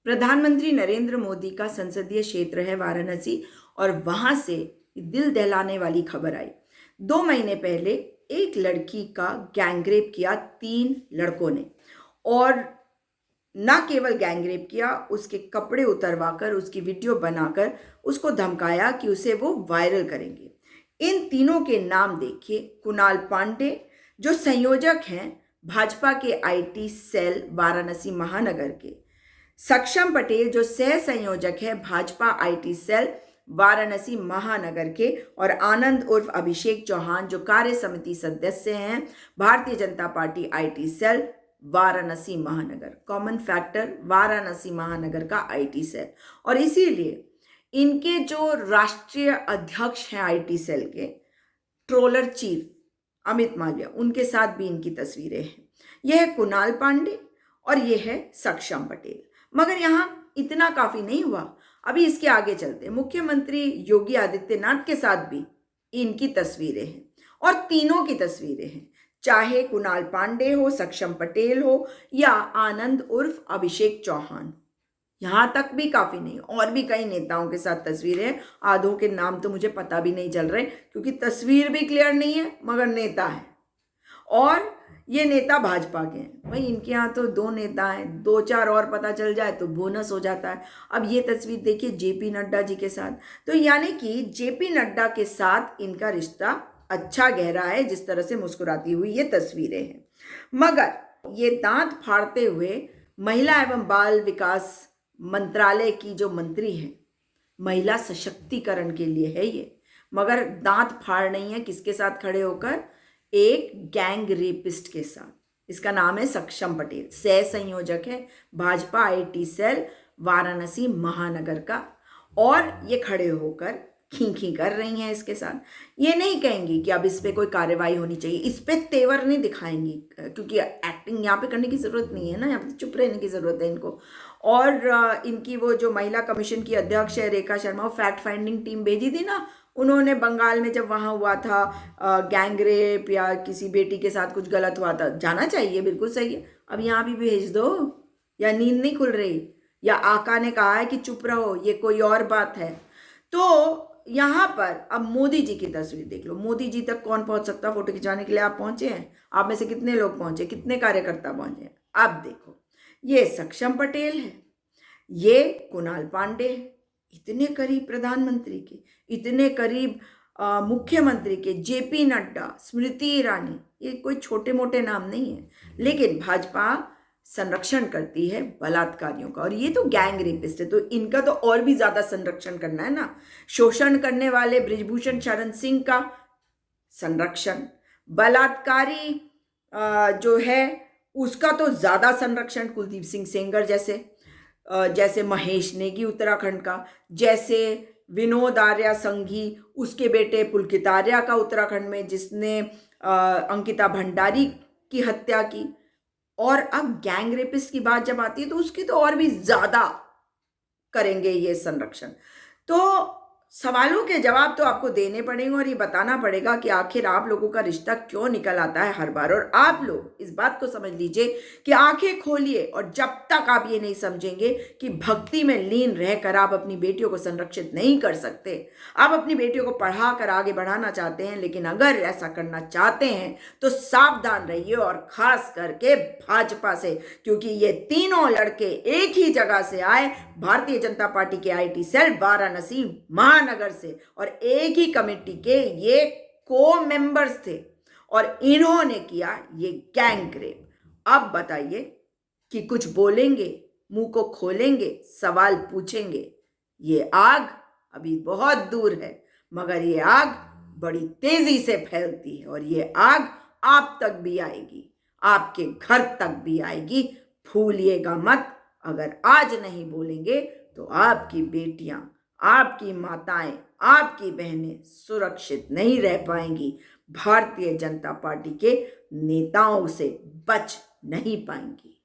प्रधानमंत्री नरेंद्र मोदी का संसदीय क्षेत्र है वाराणसी और वहां से दिल दहलाने वाली खबर आई। 2 महीने पहले एक लड़की का गैंगरेप किया 3 लड़कों ने, और न केवल गैंगरेप किया, उसके कपड़े उतरवाकर उसकी वीडियो बनाकर उसको धमकाया कि उसे वो वायरल करेंगे। इन तीनों के नाम देखिए। कुणाल पांडे जो संयोजक हैं भाजपा के आईटी सेल वाराणसी महानगर के, सक्षम पटेल जो सह संयोजक है भाजपा आईटी सेल वाराणसी महानगर के, और आनंद उर्फ अभिषेक चौहान जो कार्य समिति सदस्य हैं Bharatiya Janata party IT cell Varanasi महानगर। कॉमन फैक्टर वाराणसी महानगर का आईटी सेल, और इसीलिए इनके जो राष्ट्रीय अध्यक्ष हैं आईटी सेल के, ट्रोलर चीफ अमित मालविया, उनके साथ भी इनकी तस्वीरें हैं। यह है कुणाल पांडे और यह है सक्षम पटेल। मगर यहां इतना काफी नहीं हुआ, अभी इसके आगे चलते। मुख्यमंत्री योगी आदित्यनाथ के साथ भी इनकी तस्वीरें हैं, और तीनों की तस्वीरें हैं, चाहे कुणाल पांडे हो, सक्षम पटेल हो या आनंद उर्फ अभिषेक चौहान। यहां तक भी काफी नहीं, और भी कई नेताओं के साथ तस्वीरें हैं। आधों के नाम तो मुझे पता भी नहीं चल रहे क्योंकि तस्वीर भी क्लियर नहीं है, मगर नेता है, और ये नेता भाजपा के हैं। भाई इनके यहाँ तो 2 नेता हैं, 2-4 और पता चल जाए तो बोनस हो जाता है। अब ये तस्वीर देखिए जेपी नड्डा जी के साथ, तो यानी कि जेपी नड्डा के साथ इनका रिश्ता अच्छा गहरा है, जिस तरह से मुस्कुराती हुई ये तस्वीरें हैं। मगर ये दांत फाड़ते हुए महिला एवं बाल विकास मंत्रालय की जो मंत्री है, महिला सशक्तिकरण के लिए है ये, मगर दांत फाड़ नहीं है किसके साथ खड़े होकर, एक गैंग रेपिस्ट के साथ। इसका नाम है सक्षम पटेल, सह संयोजक है भाजपा आईटी सेल वाराणसी महानगर का, और ये खड़े होकर खी कर रही हैं इसके साथ। ये नहीं कहेंगी कि अब इस पे कोई कार्रवाई होनी चाहिए, इस पे तेवर नहीं दिखाएंगी, क्योंकि एक्टिंग यहाँ पे करने की ज़रूरत नहीं है ना, यहाँ पे चुप रहने की ज़रूरत है इनको। और इनकी वो जो महिला कमीशन की अध्यक्ष है रेखा शर्मा, वो फैक्ट फाइंडिंग टीम भेजी थी ना उन्होंने बंगाल में, जब वहाँ हुआ था गैंग रेप या किसी बेटी के साथ कुछ गलत हुआ था, जाना चाहिए, बिल्कुल सही है। अब यहाँ भी भेज दो, या नींद नहीं खुल रही, या आका ने कहा है कि चुप रहो, ये कोई और बात है। तो यहाँ पर अब मोदी जी की तस्वीर देख लो। मोदी जी तक कौन पहुंच सकता फोटो खिंचाने के लिए? आप पहुंचे हैं? आप में से कितने लोग पहुंचे, कितने कार्यकर्ता पहुंचे हैं? अब देखो, ये सक्षम पटेल है, ये कुणाल पांडे है, इतने करीब प्रधानमंत्री के, इतने करीब मुख्यमंत्री के, जेपी नड्डा, स्मृति ईरानी, ये कोई छोटे मोटे नाम नहीं है। लेकिन भाजपा संरक्षण करती है बलात्कारियों का, और ये तो गैंग रेपिस्ट है, तो इनका तो और भी ज्यादा संरक्षण करना है ना। शोषण करने वाले बृजभूषण शरण सिंह का संरक्षण, बलात्कारी जो है उसका तो ज्यादा संरक्षण, कुलदीप सिंह सेंगर जैसे महेश नेगी उत्तराखंड का, जैसे विनोद आर्या संघी, उसके बेटे पुलकित आर्या का उत्तराखंड में, जिसने अंकिता भंडारी की हत्या की। और अब गैंग रेपिस्ट की बात जब आती है तो उसकी तो और भी ज्यादा करेंगे ये संरक्षण। तो सवालों के जवाब तो आपको देने पड़ेंगे, और ये बताना पड़ेगा कि आखिर आप लोगों का रिश्ता क्यों निकल आता है हर बार। और आप लोग इस बात को समझ लीजिए कि आंखें खोलिए, और जब तक आप ये नहीं समझेंगे कि भक्ति में लीन रहकर आप अपनी बेटियों को संरक्षित नहीं कर सकते, आप अपनी बेटियों को पढ़ा कर आगे बढ़ाना चाहते हैं, लेकिन अगर ऐसा करना चाहते हैं तो सावधान रहिए, और खास करके भाजपा से, क्योंकि ये तीनों लड़के एक ही जगह से आए, भारतीय जनता पार्टी के आईटी सेल वाराणसी महानगर से, और एक ही कमेटी के ये को मेंबर्स थे, और इन्होंने किया ये गैंग रेप। अब बताइए कि कुछ बोलेंगे, मुंह को खोलेंगे, सवाल पूछेंगे? ये आग अभी बहुत दूर है, मगर ये आग बड़ी तेजी से फैलती है, और ये आग आप तक भी आएगी, आपके घर तक भी आएगी। भूलिएगा मत, अगर आज नहीं बोलेंगे तो आपकी बेटियां, आपकी माताएं, आपकी बहनें सुरक्षित नहीं रह पाएंगी, भारतीय जनता पार्टी के नेताओं से बच नहीं पाएंगी।